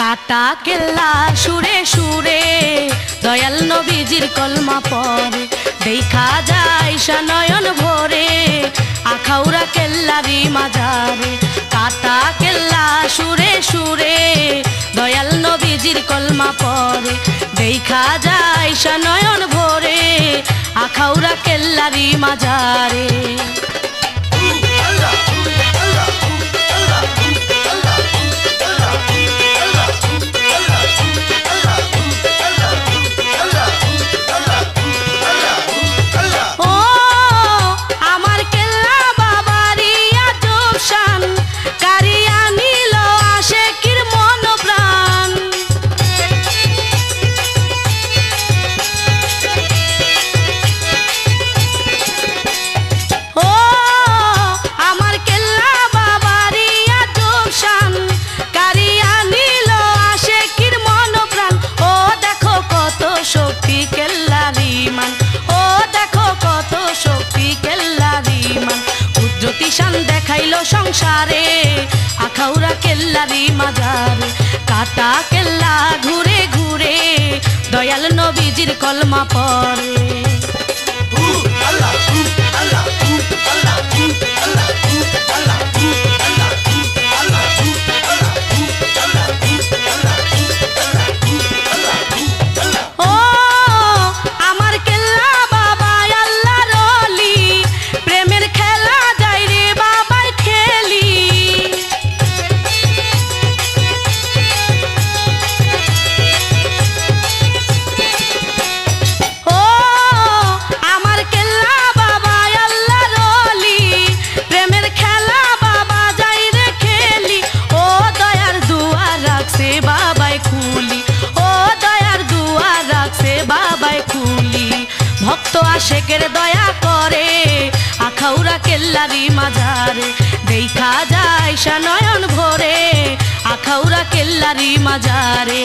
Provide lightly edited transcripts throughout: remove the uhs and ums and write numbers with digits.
কাটা কেল্লা সুরে সুরে দয়াল নবীজির কলমা পড়ে দেখা যায় নয়ন ভরে আখাউড়া কেল্লারি মাজারে। কাটা কেল্লা সুরে সুরে দয়াল নবীজির কলমা পড়ে দেখা যায় নয়ন ভরে আখাউড়া কেল্লারি মাজারে। দেখাইলো সংসারে আখাউড়া কেল্লারি মাজারে। কাটা কেল্লা ঘুরে ঘুরে দয়াল নবীজির কলমা পড়ে। ভক্ত আশেকের দয়া করে আখাউড়া কেল্লারি মাজারে দেখা যায় নয়ন ভরে আখাউড়া কেল্লারি মাজারে।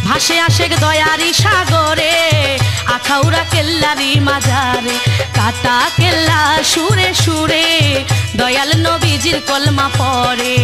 ভাসে আশেক দয়ারি সাগরে আখাউড়া কেল্লারি মাজারে। কাটা কেল্লা সুরে সুরে দয়াল নবীজির কলমা পড়ে।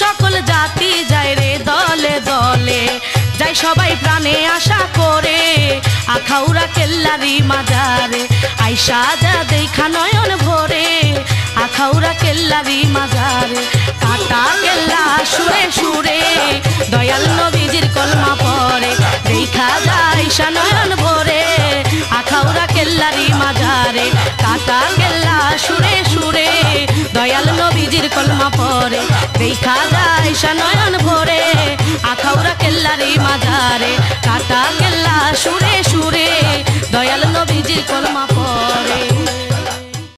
সকল জাতি যায় রে দলে দলে যাই সবাই প্রাণে আশা করে আখাউড়া কেল্লারি মাজারে। আইসা যা দেখা নয়ন ভরে আখাউড়া কেল্লারি মাজারে। কাটা কেল্লা সুরে সুরে দয়াল নবীজির কলমা পড়ে দেখা যায় নয়ন ভরে আখাউড়া কেল্লারি মাজারে। কাটা কেল্লা সুরে সুরে দয়াল নবীজির কলমা পড়ে দেখা যায় নয়ন ভরে আখাউড়া কেল্লারি মাজারে। কাটা কেল্লা সুরে সুরে দয়াল নবীজির কলমা পড়ে।